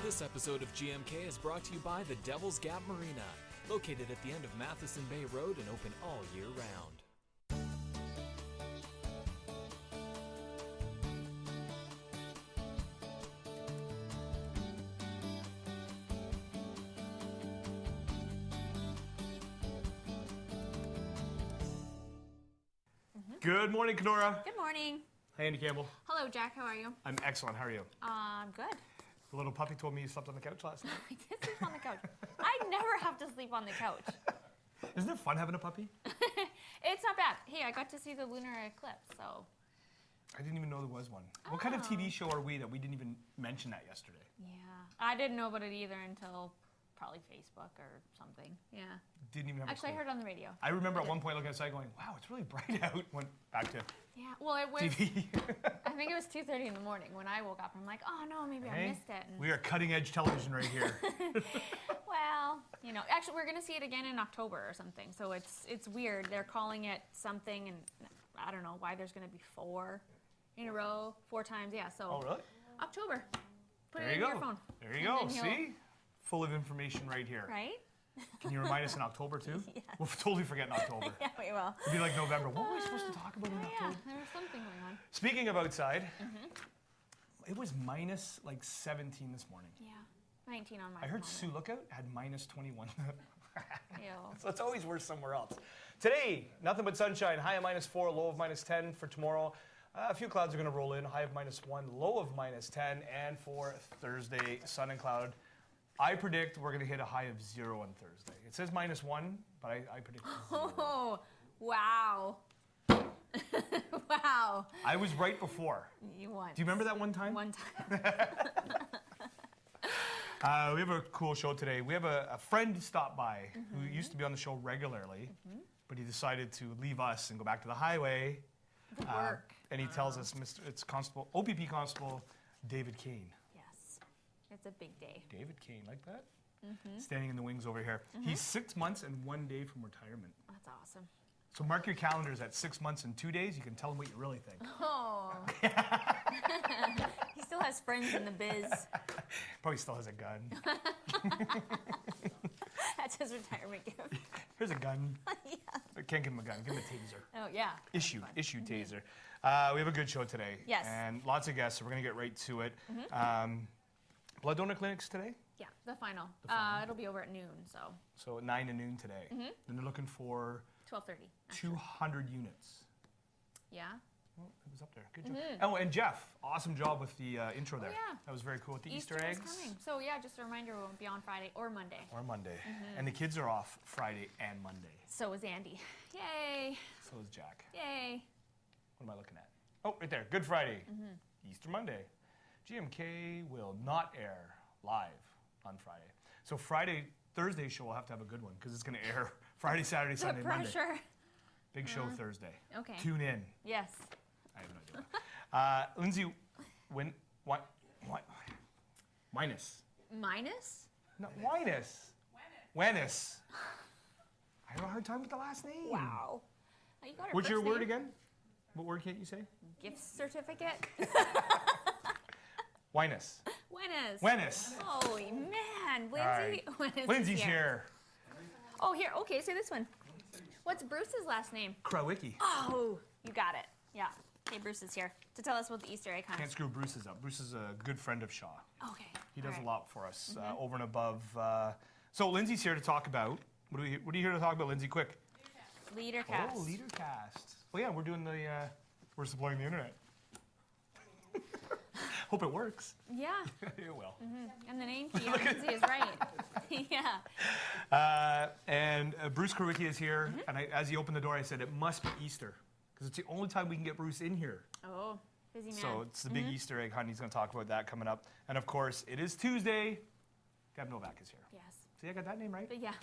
This episode of GMK is brought to you by the Devil's Gap Marina, located at the end of Matheson Bay Road and open all year round. Good morning, Kenora. Good morning. Hey, Andy Campbell. Hello, Jack. How are you? I'm excellent. How are you? Good. The little puppy told me you slept on the couch last night. I did sleep on the couch. I never have to sleep on the couch. Isn't it fun having a puppy? It's not bad. Hey, I got to see the lunar eclipse, so. I didn't even know there was one. What kind of TV show are we that we didn't even mention that yesterday? Yeah. I didn't know about it either until probably Facebook or something. Yeah. Didn't even have Actually, a I clue. heard it on the radio. I remember at one point looking outside going, wow, it's really bright out. Went back to Yeah. Well, it was. TV. I think it was 2:30 in the morning when I woke up. I'm like, oh no, maybe I missed it. And We are cutting edge television right here. well, you know, actually, we're gonna see it again in October or something. So it's weird. They're calling it something, and I don't know why there's gonna be 4 in a row, 4 times. Yeah. So. Oh, really? October. Put There it you in go. your phone. There you And go. then See? Full of information right here. Right? Can you remind us in October too? Yes. We'll totally forget in October. Yeah, we will. It'll be like November. What were we supposed to talk about in Oh, October? yeah, there was something going on. Speaking of outside, it was minus like 17 this morning. Yeah, 19 on my I heard phone. Sioux Lookout had minus 21. Ew. So it's always worse somewhere else. Today, nothing but sunshine. High of minus 4, low of minus 10 for tomorrow. A few clouds are going to roll in. High of minus 1, low of minus 10. And for Thursday, sun and cloud. I predict we're going to hit a high of 0 on Thursday. It says minus 1, but I predict 0. Oh, wow. Wow. I was right before. You won. Do you remember that one time? One time. We have a cool show today. We have a friend stop by who used to be on the show regularly, but he decided to leave us and go back to the highway. The work. And he tells us it's Constable, OPP Constable David Kane. Yes. It's a big day. David Kane, like that? Standing in the wings over here. He's 6 months and 1 day from retirement. That's awesome. So mark your calendars at 6 months and 2 days. You can tell him what you really think. Oh. He still has friends in the biz. Probably still has a gun. That's his retirement gift. Here's a gun. Yeah. I can't give him a gun. Give him a taser. Oh, yeah. Issue taser. We have a good show today. Yes. And lots of guests, so we're going to get right to it. Blood donor clinics today? Yeah, the final. final. It'll be over at noon, so So at 9 to noon today. And they're looking for 12:30. 200 units. Yeah. Well, it was up there. Good job. Oh, and Jeff, awesome job with the intro there. yeah. That was very cool with the Easter is eggs. coming. So yeah, just a reminder, we won't be on Friday or Monday. Or Monday. And the kids are off Friday and Monday. So is Andy. Yay! So is Jack. Yay! What am I looking at? Oh, right there. Good Friday. Easter Monday. GMK will not air live on Friday. So Thursday show will have to have a good one because it's going to air Friday, Saturday, The Sunday, Monday. pressure. Big show Thursday. Okay. Tune in. Yes. I have no idea. Lindsay, what? Minus. Minus? No, Winus. Wennis. I have a hard time with the last name. Wow. Oh, you got her What's your first word name. again? What word can't you say? Gift certificate. Winus. Wennis. Wennis. Holy man, All right. Wennis is Lindsay's here. Oh, here. Okay, say this one. What's Bruce's last name? Krawicki. Oh, you got it. Yeah. Hey, Bruce is here to tell us about the Easter egg hunt. Can't screw Bruce's up. Bruce is a good friend of Shaw. Okay. He does all a right. lot for us, over and above. So Lindsay's here to talk about. What are you here to talk about, Lindsay? Quick. LeaderCast. Oh, LeaderCast. Well, yeah, we're doing we're supplying the internet. Hope it works. Yeah. It will. And the name key on Lindsay is right. Yeah. And Bruce Krawicki is here, and as he opened the door, I said it must be Easter because it's the only time we can get Bruce in here. Oh, busy man. So it's the big Easter egg hunt. He's going to talk about that coming up, and of course, it is Tuesday. Gab Novak is here. Yes. See, I got that name right. But yeah,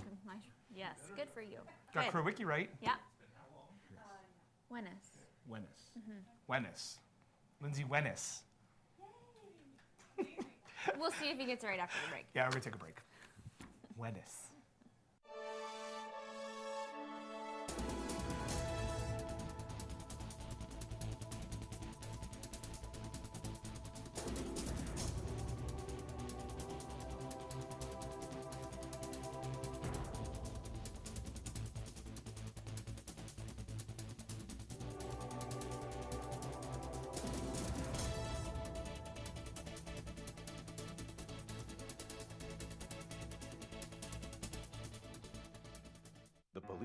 yes, good for you. Got Good. Krawicki right. Yeah. Wennis. Wennis. Lindsay Wennis. We'll see if he gets it right after the break. Yeah, we're going to take a break. Wennis.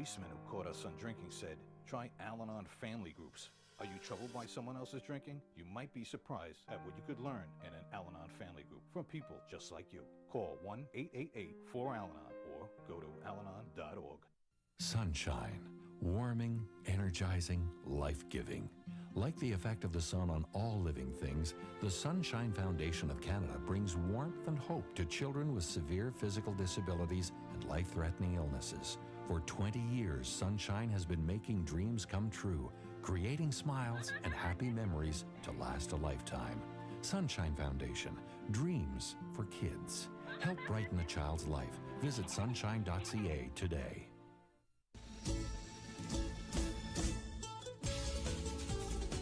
policeman who caught our son drinking said, try Al-Anon family groups. Are you troubled by someone else's drinking? You might be surprised at what you could learn in an Al-Anon family group from people just like you. Call 1-888-4-AL-ANON or go to alanon.org. Sunshine. Warming, energizing, life-giving. Like the effect of the sun on all living things, the Sunshine Foundation of Canada brings warmth and hope to children with severe physical disabilities and life-threatening illnesses. For 20 years, Sunshine has been making dreams come true, creating smiles and happy memories to last a lifetime. Sunshine Foundation. Dreams for kids. Help brighten a child's life. Visit sunshine.ca today.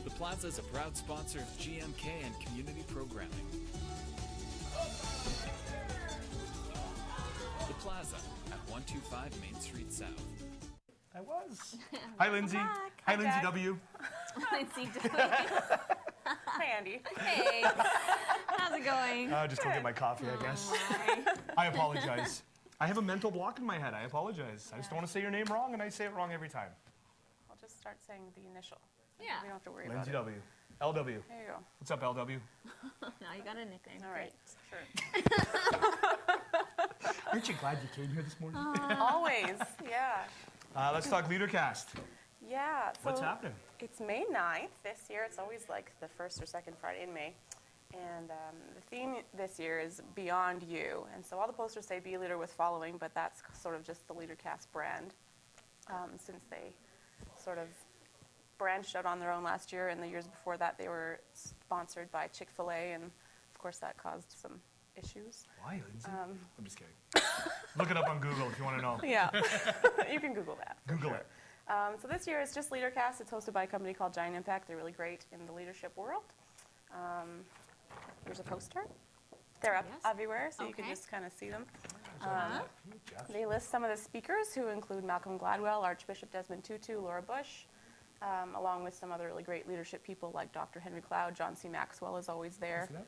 The Plaza is a proud sponsor of GMK and community programming. The Plaza at 125 Main Street South. I was. Hi, Lindsay. back. Hi, Hi, Lindsay Jack. W. Lindsay W. Hi, Andy. Hey, how's it going? Just go get my coffee, I guess. Hi. I apologize. I have a mental block in my head. I apologize. I just don't want to say your name wrong, and I say it wrong every time. I'll just start saying the initial. Yeah. We don't have to worry Lindsay about it. W. LW. There you go. What's up, LW? Now you got a nickname. All right. Great. Sure. Aren't you glad you came here this morning? Always. Yeah. Let's talk LeaderCast. Yeah. So What's happening? It's May 9th this year. It's always like the first or second Friday in May. And the theme this year is Beyond You. And so all the posters say Be a Leader with Following, but that's sort of just the LeaderCast brand. Since they sort of branched out on their own last year, and the years before that they were sponsored by Chick-fil-A, and of course that caused some issues. Why, Lindsay? I'm just kidding. Look it up on Google if you want to know. Yeah, you can Google that. Google it. So this year it's just LeaderCast. It's hosted by a company called Giant Impact. They're really great in the leadership world. Here's a poster. They're up Yes. everywhere, so you can Okay. just kind of see them. Jeff. They list some of the speakers, who include Malcolm Gladwell, Archbishop Desmond Tutu, Laura Bush, along with some other really great leadership people like Dr. Henry Cloud. John C. Maxwell is always there. See that?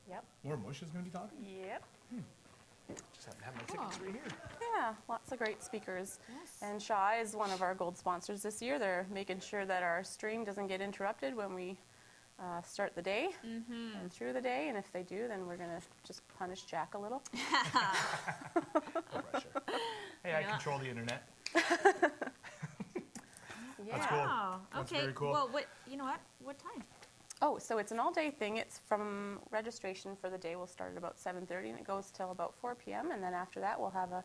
Yep. Laura Bush is going to be talking? Yep. Just happen to have my tickets right here. Yeah, lots of great speakers. Yes. And Shaw is one of our gold sponsors this year. They're making sure that our stream doesn't get interrupted when we start the day and through the day. And if they do, then we're going to just punish Jack a little. No pressure. Hey, I Yeah. control the internet. Yeah. That's cool. Oh, That's okay. very cool. Well, you know what? What time? Oh, so it's an all-day thing. It's from registration for the day will start at about 7:30, and it goes till about 4 p.m. And then after that, we'll have a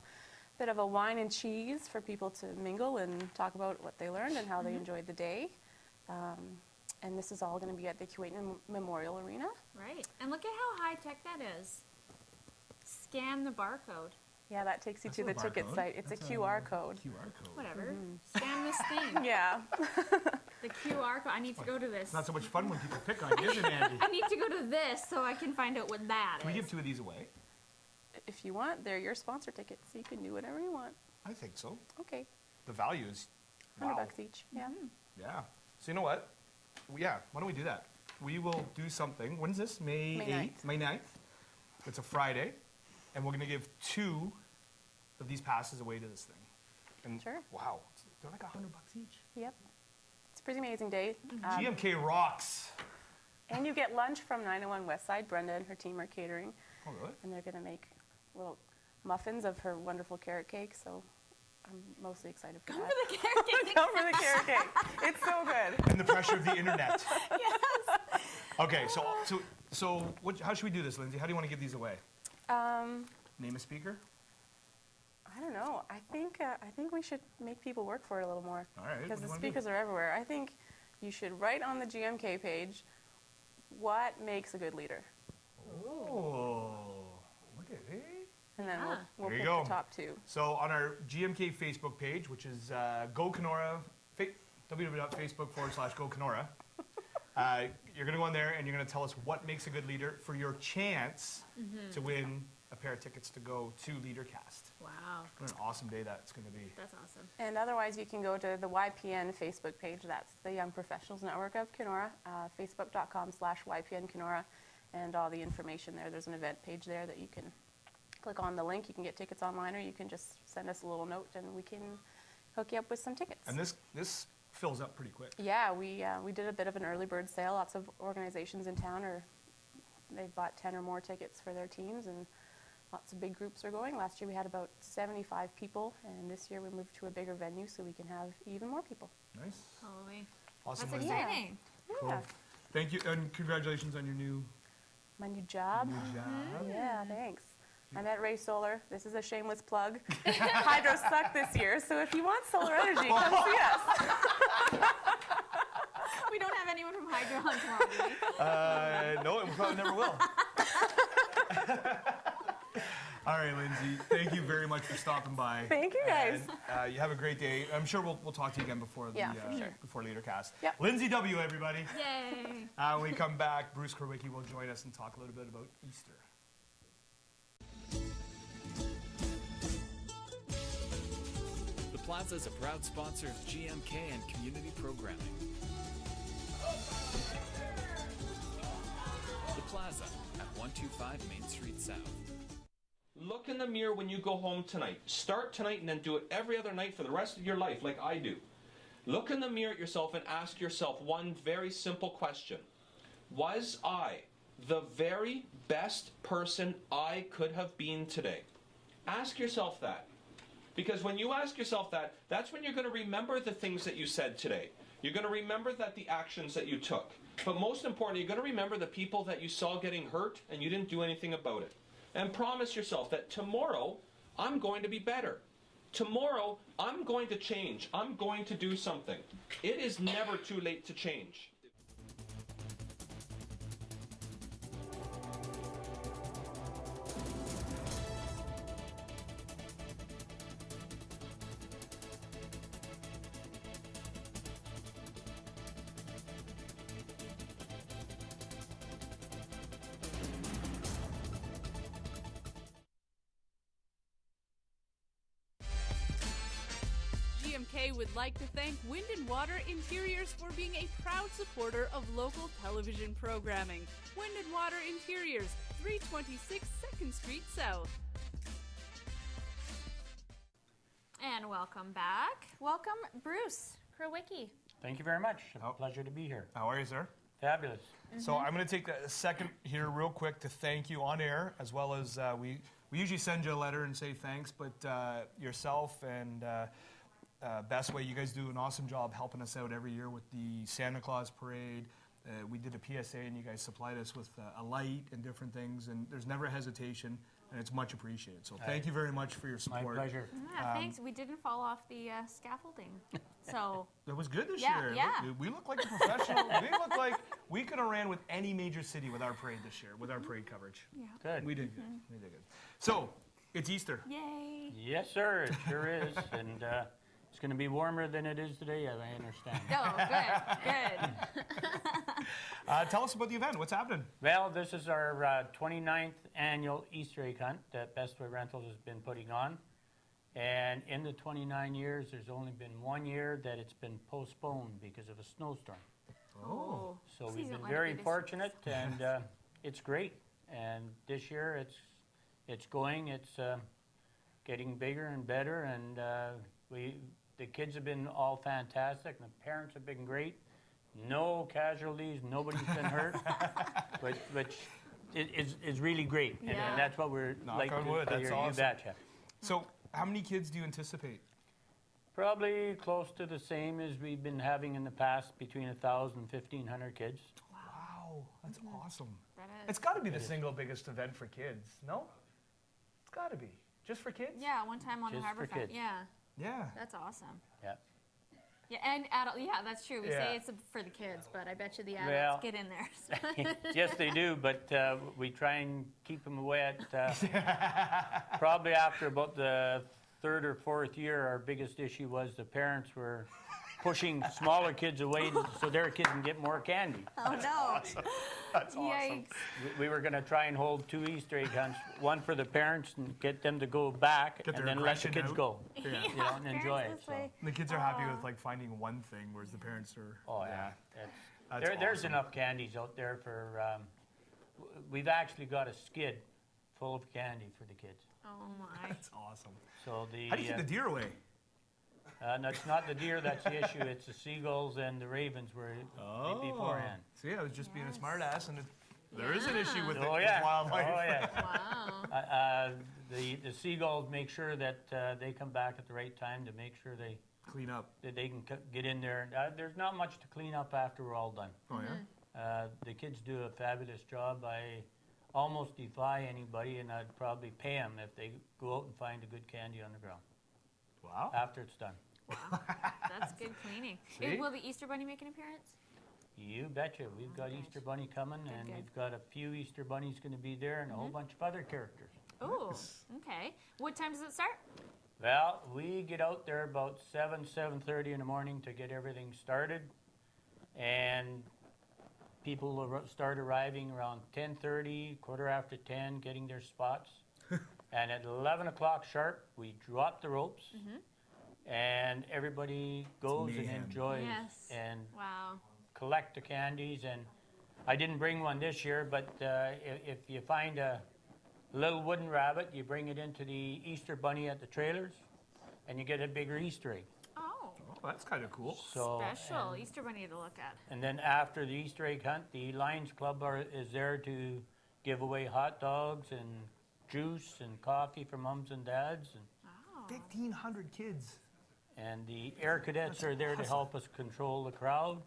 bit of a wine and cheese for people to mingle and talk about what they learned and how they enjoyed the day. And this is all going to be at the Kuwaitan Memorial Arena. Right. And look at how high tech that is. Scan the barcode. Yeah, that takes you That's to the not a ticket barcode. site. It's That's a QR code. QR code. Whatever. Scan this thing. Yeah. The QR code. I need to go to this. It's not so much fun when people pick on you, is it, Andy? I need to go to this so I can find out what that Can we is. give 2 of these away? If you want, they're your sponsor tickets, so you can do whatever you want. I think so. Okay, The value is, $100 wow. each. Yeah. Yeah. So you know what? Yeah, why don't we do that? We will do something. When's this? May May 8th? May 9th. It's a Friday. And we're going to give 2 of these passes away to this thing. And Sure. wow, they're like $100 each. Yep. It's a pretty amazing day. GMK rocks. And you get lunch from 901 Westside. Brenda and her team are catering, Oh, really? and they're going to make little muffins of her wonderful carrot cake, so I'm mostly excited for that. The carrot cake. Come for the carrot cake. It's so good. And the pressure of the internet. Yes. Okay, so what, how should we do this, Lindsay? How do you want to give these away? Name a speaker? I don't know. I think we should make people work for it a little more. All right, Because what do you the wanna do? speakers are everywhere. I think you should write on the GMK page what makes a good leader, Oh, look at it. and then Ah. we'll There you pick go. the top 2. So on our GMK Facebook page, which is Go Kenora, www.facebook.com/Go Kenora, you're going to go on there and you're going to tell us what makes a good leader for your chance to win a pair of tickets to go to LeaderCast. Wow. What an awesome day that's going to be. That's awesome. And otherwise, you can go to the YPN Facebook page. That's the Young Professionals Network of Kenora, facebook.com/YPN Kenora, and all the information there. There's an event page there that you can click on the link. You can get tickets online, or you can just send us a little note, and we can hook you up with some tickets. And this fills up pretty quick. Yeah, we did a bit of an early bird sale. Lots of organizations in town they've bought 10 or more tickets for their teams, and lots of big groups are going. Last year we had about 75 people, and this year we moved to a bigger venue so we can have even more people. Nice. Holy. Awesome. That's Lindsay. exciting. Cool. Yeah. Thank you, and congratulations on your My new job. job. Yeah, thanks. I'm at Ray Solar. This is a shameless plug. Hydro sucked this year, so if you want solar energy, come see us. We don't have anyone from Hydro on tomorrow, do we? No, and we probably never will. All right, Lindsay, thank you very much for stopping by. Thank you, guys. And, you have a great day. I'm sure we'll talk to you again before Yeah, for sure. before LeaderCast. Yep. Lindsay W, everybody. Yay. When we come back, Bruce Korwicki will join us and talk a little bit about Easter. The Plaza is a proud sponsor of GMK and community programming. The Plaza at 125 Main Street South. Look in the mirror when you go home tonight. Start tonight and then do it every other night for the rest of your life like I do. Look in the mirror at yourself and ask yourself one very simple question. Was I the very best person I could have been today? Ask yourself that. Because when you ask yourself that, that's when you're going to remember the things that you said today. You're going to remember the actions that you took. But most importantly, you're going to remember the people that you saw getting hurt and you didn't do anything about it. And promise yourself that tomorrow, I'm going to be better. Tomorrow, I'm going to change. I'm going to do something. It is never too late to change. GMK would like to thank Wind and Water Interiors for being a proud supporter of local television programming. Wind and Water Interiors, 326 2nd Street South. And welcome back. Welcome, Bruce Korwicki. Thank you very much. Oh. A pleasure to be here. How are you, sir? Fabulous. So I'm going to take a second here real quick to thank you on air, as well as we usually send you a letter and say thanks, but yourself and Best Way, you guys do an awesome job helping us out every year with the Santa Claus Parade. We did a PSA and you guys supplied us with a light and different things, and there's never hesitation, and it's much appreciated. So thank you very much for your My support. pleasure. Yeah, thanks. We didn't fall off the scaffolding. So It was good this Yeah, year. yeah. We look like a professional. We look like we could have ran with any major city with our parade this year, with our parade coverage. Good. We did good. We did good. So, it's Easter. yay. Yes, sir. It sure is. And it's going to be warmer than it is today, as I understand. Oh, good. Tell us about the event. What's happening? Well, this is our 29th annual Easter egg hunt that Best Way Rentals has been putting on. And in the 29 years, there's only been 1 year that it's been postponed because of a snowstorm. Oh. So Please we've don't been let it very be this fortunate, and it's great. And this year, it's going. It's getting bigger and better, and the kids have been all fantastic, and the parents have been great. No casualties, nobody's been hurt, which is really great, and Yeah. that's what we're Knock like on to wood, that's hear. awesome. You betcha. So, how many kids do you anticipate? Probably close to the same as we've been having in the past, between 1,000 and 1,500 kids. Wow, that's awesome. That is. It's got to be the single biggest event for kids, no? It's got to be. Just for kids? Yeah, one time on the Just Harbor for Fest. kids. Yeah, Yeah. that's awesome. Yeah. Yeah, and adult. Yeah, that's true. We Yeah. say it's for the kids, but I bet you the adults Well- get in there. Yes, they do, but we try and keep them away at probably after about the third or fourth year. Our biggest issue was the parents were pushing smaller kids away so their kids can get more candy. Oh no! That's awesome. Yikes! We were going to try and hold 2 Easter egg hunts, one for the parents and get them to go back, Get their and then let the aggression kids out. go. Yeah. You know, and enjoy parents it. this So. way. The kids are happy with like finding one thing, whereas the parents are. Oh yeah, That's there's awesome. enough candies out there for. We've actually got a skid full of candy for the kids. Oh my! That's awesome. So the How do you keep the deer away? That's not the deer that's the issue. It's the seagulls and the ravens were beforehand. See, I was just being a Yes. smartass, and there is an issue with, Oh with yeah. wildlife. Oh yeah. Wow. The seagulls make sure that they come back at the right time to make sure Clean up. that they can get in there. There's not much to clean up after we're all done. Oh, yeah? The kids do a fabulous job. I almost defy anybody, and I'd probably pay them if they go out and find a good candy on the ground Wow. after it's done. That's good cleaning. See? Will the Easter Bunny make an appearance? You betcha. We've got good. Easter Bunny coming, and good. we've got a few Easter Bunnies going to be there and a whole bunch of other characters. Oh, okay. What time does it start? Well, we get out there about 7:30 in the morning to get everything started, and people will start arriving around 10:30, quarter after 10, getting their spots. And at 11 o'clock sharp, we drop the ropes, and everybody goes and mayhem. enjoys Yes. and Wow. collect the candies. And I didn't bring one this year, but if you find a little wooden rabbit, you bring it into the Easter Bunny at the trailers, and you get a bigger Easter egg. Oh, Oh, that's kind of cool. So, special and, Easter Bunny to look at. and then after the Easter egg hunt, the Lions Club is there to give away hot dogs and juice and coffee for mums and dads, Oh. 1,500 kids. and the Air Cadets are there to help us control the crowd.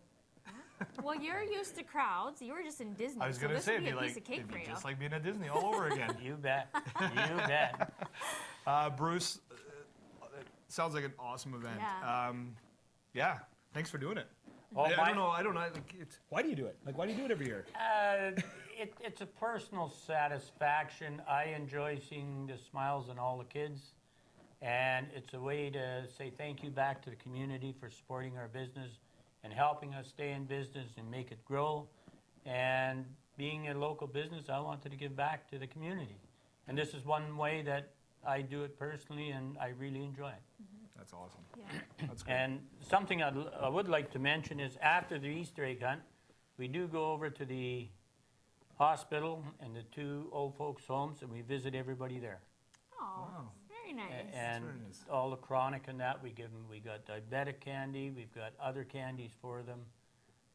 Well, you're used to crowds. You were just in Disney. I was so going to this say, would be it'd a be piece of cake it'd for be you. just like being at Disney all over again. You bet. You bet. Bruce, it sounds like an awesome event. Yeah. Yeah, thanks for doing it. Oh, I my- don't know. Like, why do you do it? Like, why do you do it every year? It's a personal satisfaction. I enjoy seeing the smiles on all the kids, and it's a way to say thank you back to the community for supporting our business and helping us stay in business and make it grow. And being a local business, I wanted to give back to the community. And this is one way that I do it personally, and I really enjoy it. That's awesome. Yeah. That's great. And something I would like to mention is after the Easter egg hunt, we do go over to the hospital and the 2 old folks' homes, and we visit everybody there. Oh, very nice. And very nice. all the chronic and that we give them. We got diabetic candy. We've got other candies for them.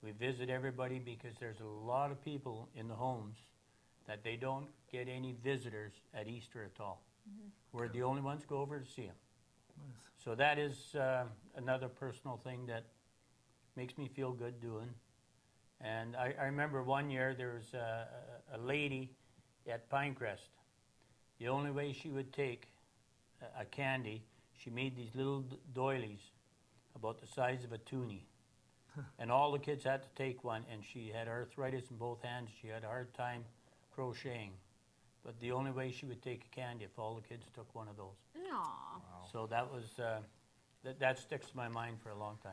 We visit everybody because there's a lot of people in the homes that they don't get any visitors at Easter at all. We're the only ones go over to see them. Nice. So that is another personal thing that makes me feel good doing. And I remember one year there was a lady at Pinecrest. The only way she would take a candy, she made these little doilies about the size of a toonie. And all the kids had to take one, and she had arthritis in both hands. She had a hard time crocheting. But the only way she would take a candy if all the kids took one of those. Aw. So that was that sticks to my mind for a long time.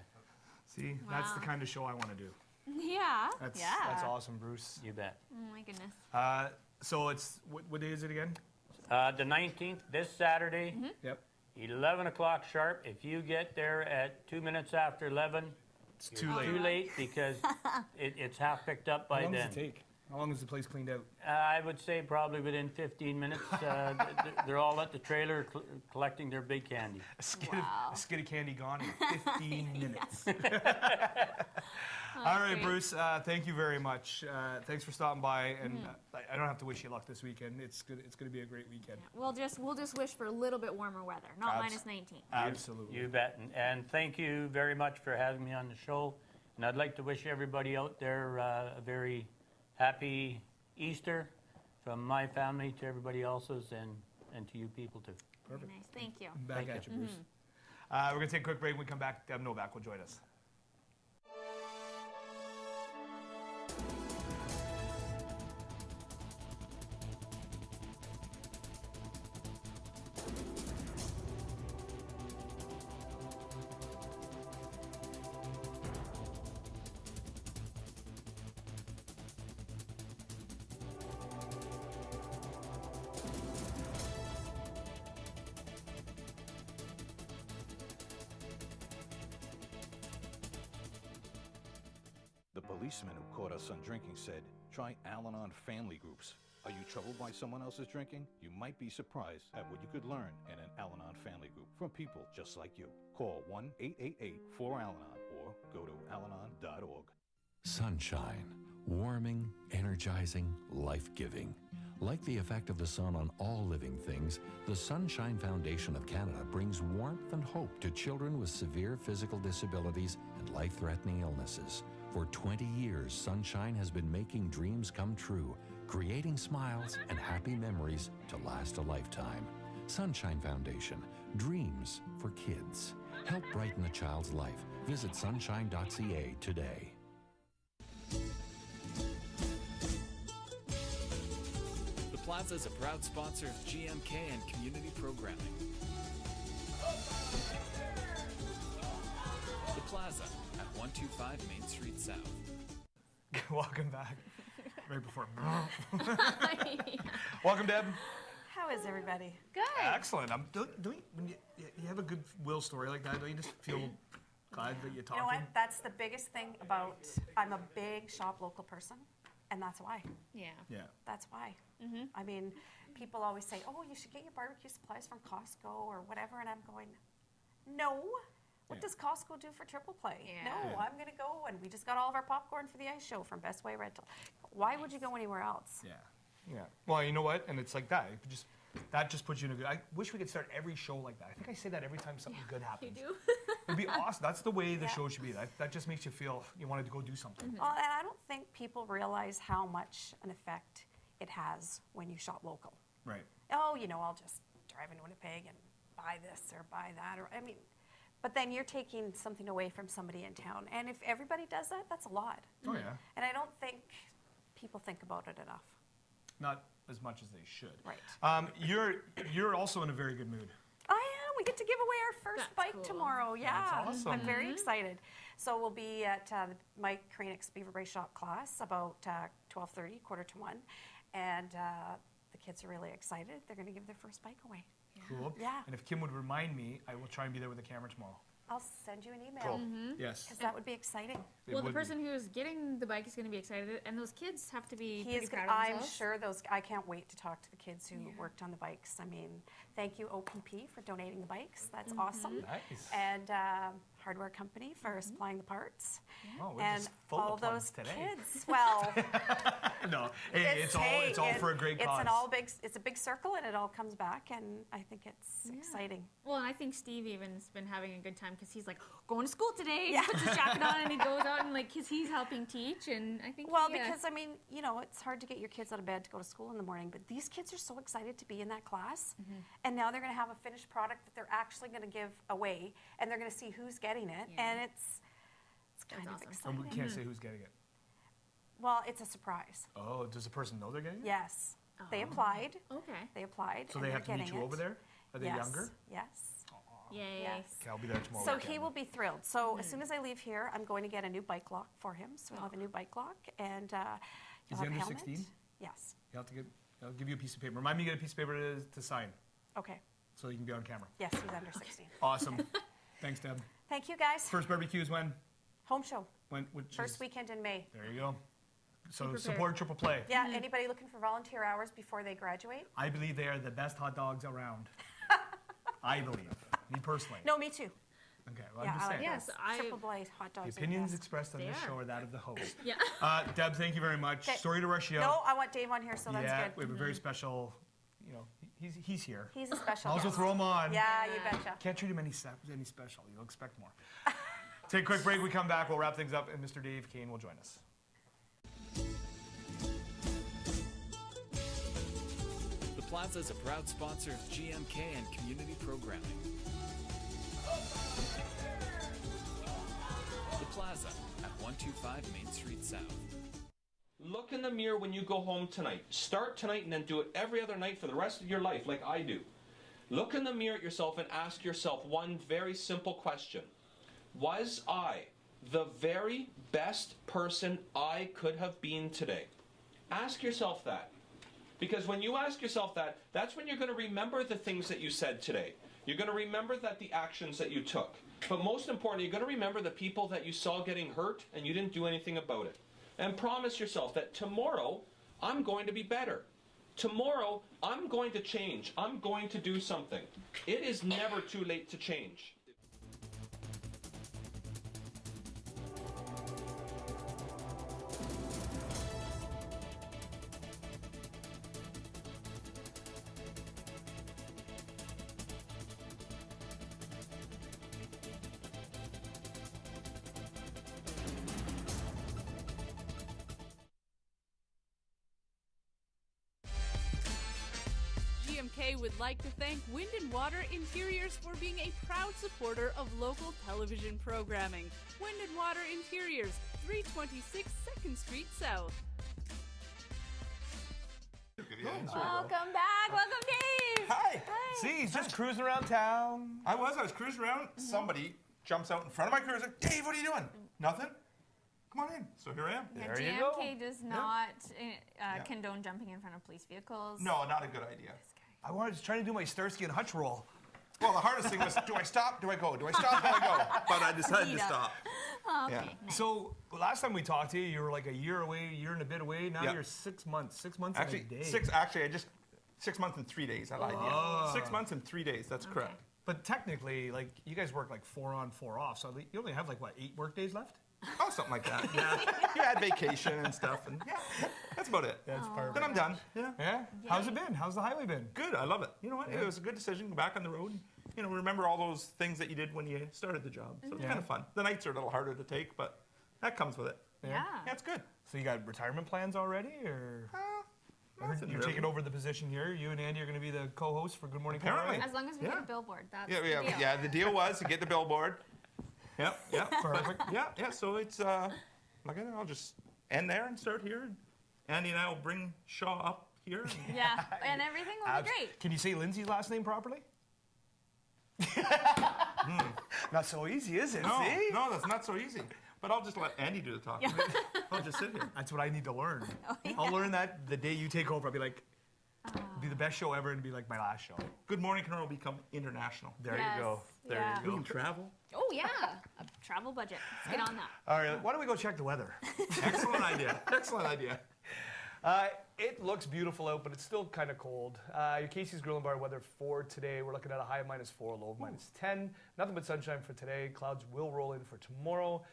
See, that's the Wow. kind of show I want to do. Yeah. That's awesome, Bruce. You bet. Oh my goodness. So it's what day is it again? The 19th, this Saturday, Yep. 11 o'clock sharp. If you get there at 2 minutes after 11, It's you're too late. too late because it's half picked up by How long then. does it take? How long is the place cleaned out? I would say probably within 15 minutes. They're all at the trailer collecting their big candy. A skid, Wow. a skid of candy gone in 15 minutes. Oh, All right, great. Bruce. Thank you very much. Thanks for stopping by, and I don't have to wish you luck this weekend. It's good. It's going to be a great weekend. We'll just wish for a little bit warmer weather, not minus 19. Absolutely. You bet. And thank you very much for having me on the show. And I'd like to wish everybody out there a very happy Easter from my family to everybody else's and to you people too. Very nice. Thank you. Back Thank at you. you, Bruce. We're going to take a quick break. When we come back, Deb Novak will join us. The policeman who caught our son drinking said, try Al-Anon family groups. Are you troubled by someone else's drinking? You might be surprised at what you could learn in an Al-Anon family group from people just like you. Call 1-888-4-AL-ANON or go to alanon.org. Sunshine. Warming, energizing, life-giving. Like the effect of the sun on all living things, the Sunshine Foundation of Canada brings warmth and hope to children with severe physical disabilities and life-threatening illnesses. For 20 years, Sunshine has been making dreams come true, creating smiles and happy memories to last a lifetime. Sunshine Foundation. Dreams for kids. Help brighten a child's life. Visit sunshine.ca today. The Plaza is a proud sponsor of GMK and community programming. The Plaza at 125 Main Street South. Welcome back. Right before. Welcome, Deb. How is everybody? Good. Excellent. When you have a good Will story like that, don't you just feel glad that you're talking? You know what? That's the biggest thing about, I'm a big shop local person, and that's why. Yeah. Yeah. That's why. I mean, people always say, oh, you should get your barbecue supplies from Costco or whatever, and I'm going, no. What does Costco do for Triple Play? Yeah. No, I'm going to go, and we just got all of our popcorn for the ice show from Best Way Rental. Why would you go anywhere else? Yeah. Yeah. Well, you know what? And it's like that. That just puts you in a good. I wish we could start every show like that. I think I say that every time something good happens. You do? It'd be awesome. That's the way the show should be. That just makes you feel you wanted to go do something. Well, and I don't think people realize how much an effect it has when you shop local. Right. Oh, I'll just drive into Winnipeg and buy this or buy that. But then you're taking something away from somebody in town. And if everybody does that, that's a lot. Oh, yeah. And I don't think people think about it enough. Not as much as they should. Right. You're also in a very good mood. I am. We get to give away our first bike cool. tomorrow. Yeah. That's awesome. I'm very excited. So we'll be at the Mike Kranick's Beaver Brace Shop class about 12:30, 1:45. And the kids are really excited. They're going to give their first bike away. Cool. Yeah. And if Kim would remind me, I will try and be there with the camera tomorrow. I'll send you an email. Cool. Yes. Because that would be exciting. Well, the person who's getting the bike is going to be excited, and those kids have to be pretty proud of I'm themselves. sure I can't wait to talk to the kids who worked on the bikes. I mean, thank you OPP for donating the bikes. That's awesome. Nice. And Hardware Company for supplying the parts. Oh, we're And just full all of plugs those today. kids. Well, No, hey, it's all for a great cause. It's a big circle, and it all comes back, and I think it's exciting. Well, and I think Steve even's been having a good time because he's like going to school today. He puts his jacket on and he goes out and because he's helping teach, and I think. Well, because I mean, it's hard to get your kids out of bed to go to school in the morning, but these kids are so excited to be in that class, and now they're going to have a finished product that they're actually going to give away, and they're going to see who's getting it, and it's kind of awesome. exciting. And we can't say who's getting it. Well, it's a surprise. Oh, does the person know they're getting it? Yes, they applied. Okay. They applied. So and they they're have to meet getting you it. over there? Are they Yes. younger? Yes. Yay. Yes. Okay, I'll be there tomorrow. So weekend. he will be thrilled. So as soon as I leave here, I'm going to get a new bike lock for him. So he'll have a new bike lock, and he'll Is he have a under helmet. 16? Yes. I'll give you a piece of paper. Remind me to get a piece of paper to sign Okay. so you can be on camera. Yes, he's under 16. Awesome. Thanks, Deb. Thank you, guys. First barbecue is when? Home show. Which First is, weekend in May. There you go. So prepared. support Triple Play. Yeah, anybody looking for volunteer hours before they graduate? I believe they are the best hot dogs around. I believe. Me personally. No, me too. Okay, well, Yeah, I'm just I like saying. Yes, those. Triple Blaze hot The dogs. opinions are expressed on They this are. show are that of the host. Yeah. Deb, thank you very much. Okay. Sorry to rush you No, out. I want Dave on here, so that's Yeah, good. we have a very special, he's here. He's a special I'll also guest. throw him on. Yeah, you betcha. Can't treat him any special. You'll expect more. Take a quick break. We come back. We'll wrap things up, and Mr. Dave Kane will join us. The Plaza is a proud sponsor of GMK and community programming. The Plaza at 125 Main Street South. Look in the mirror when you go home tonight. Start tonight and then do it every other night for the rest of your life like I do. Look in the mirror at yourself and ask yourself one very simple question. Was I the very best person I could have been today? Ask yourself that. Because when you ask yourself that, that's when you're going to remember the things that you said today. You're going to remember the actions that you took. But most importantly, you're going to remember the people that you saw getting hurt and you didn't do anything about it. And promise yourself that tomorrow, I'm going to be better. Tomorrow, I'm going to change. I'm going to do something. It is never too late to change. GMK would like to thank Wind and Water Interiors for being a proud supporter of local television programming. Wind and Water Interiors, 326 2nd Street South. Welcome back. Welcome, Dave. Hi. See, he's just cruising around town. I was cruising around. Somebody jumps out in front of my cruiser. Dave, what are you doing? Nothing? Come on in. So here I am. Yeah, There you go. GMK does not condone jumping in front of police vehicles. No, not a good idea. I was trying to do my Starsky and Hutch roll. Well, the hardest thing was, do I stop? Do I go? Do I stop? Do I go? But I decided to stop. Oh, okay, Yeah. nice. So last time we talked to you, you were like a year away, year and a bit away. Now Yeah. you're 6 months. 6 months Actually, and a day. 6 months and 3 days. I lied to Oh. you. 6 months and 3 days. That's correct. But technically, like you guys work like 4 on, 4 off. So you only have like what, 8 work days left? Oh, something like that. Yeah. You had vacation and stuff, and yeah, that's about it. That's perfect. Then I'm done. Yeah. Yeah. How's it been? How's the highway been? Good. I love it. You know what? It was a good decision. Go back on the road. You know, remember all those things that you did when you started the job. So it's kind of fun. The nights are a little harder to take, but that comes with it. Yeah. Yeah, it's good. So you got retirement plans already, or I heard nothing you're really. taking over the position here? You and Andy are going to be the co-hosts for Good Morning Kenora, Apparently. As long as we Yeah. get a billboard, that's Yeah, the deal. yeah. The deal was to get the billboard. Yep. Perfect. Yeah. So it's like I'll just end there and start here. And Andy and I will bring Shaw up here. And Yeah, and everything will be great. Can you say Lindsay's last name properly? Not so easy, is it? See? No, that's not so easy. But I'll just let Andy do the talking. I'll just sit here. That's what I need to learn. Oh, I'll learn that the day you take over. I'll be like, it'll be the best show ever and be like my last show. Good Morning Kenora will become international. There Yes, you go. There yeah. We you can go. travel. Oh, yeah, a travel budget. Let's get on that. All right, why don't we go check the weather? Excellent idea. Excellent idea. It looks beautiful out, but it's still kind of cold. Your Casey's Grill and Bar weather for today, we're looking at a high of -4, low of -10. Nothing but sunshine for today. Clouds will roll in for tomorrow.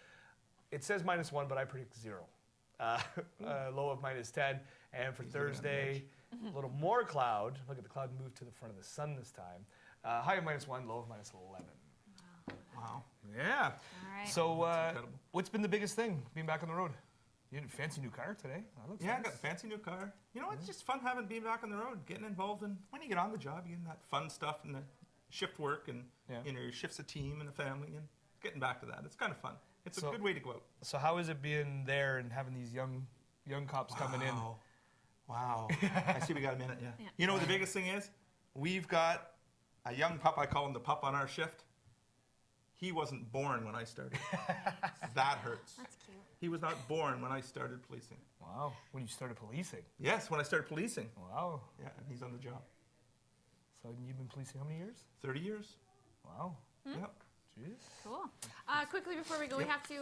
It says -1, but I predict 0. Low of -10. And for Thursday, a little more cloud. Look at the cloud move to the front of the sun this time. High of -1, low of -11. Wow. Yeah. All right. So, incredible. what's been the biggest thing being back on the road? You had a fancy new car today. That looks Yeah, I nice. got a fancy new car. You know, it's just fun being back on the road, getting involved in, when you get on the job, you get in that fun stuff and the shift work and, you know, your shift's a team and a family and getting back to that. It's kind of fun. It's a good way to go out. So how is it being there and having these young cops coming in? Wow. I see we got a minute, yeah. You know what the biggest thing is? We've got a young pup, I call him the pup on our shift. He wasn't born when I started. That hurts. That's cute. He was not born when I started policing. Wow. When you started policing. Yes, when I started policing. Wow. Yeah, and he's on the job. So you've been policing how many years? 30 years. Wow. Yep. Jeez. Cool. Quickly before we go, we have to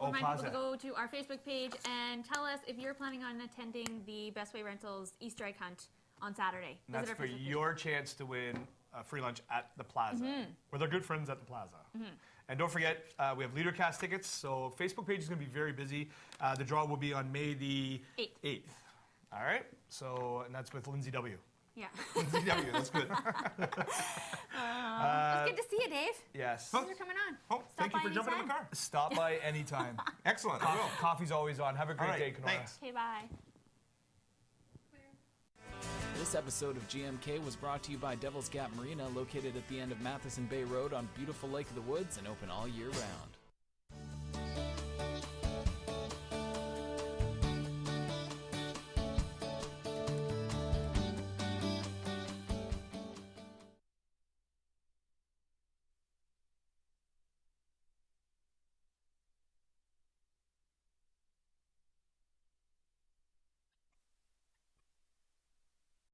remind Plaza. people to go to our Facebook page and tell us if you're planning on attending the Best Way Rentals Easter egg hunt on Saturday. And that's Visit for our Facebook page. your chance to win a free lunch at the Plaza. With our good friends at the Plaza. And don't forget, we have LeaderCast tickets, so Facebook page is going to be very busy. The draw will be on May the 8th. All right? So, and that's with Lindsay W. Yeah. That's good. It's good to see you, Dave. Yes. Thanks for coming on. Oh, thank you by for jumping in my anytime. car. Stop by anytime. Excellent. I will. Coffee's always on. Have a great All right, day, Kenora. thanks. Okay, bye. This episode of GMK was brought to you by Devil's Gap Marina, located at the end of Matheson Bay Road on beautiful Lake of the Woods and open all year round.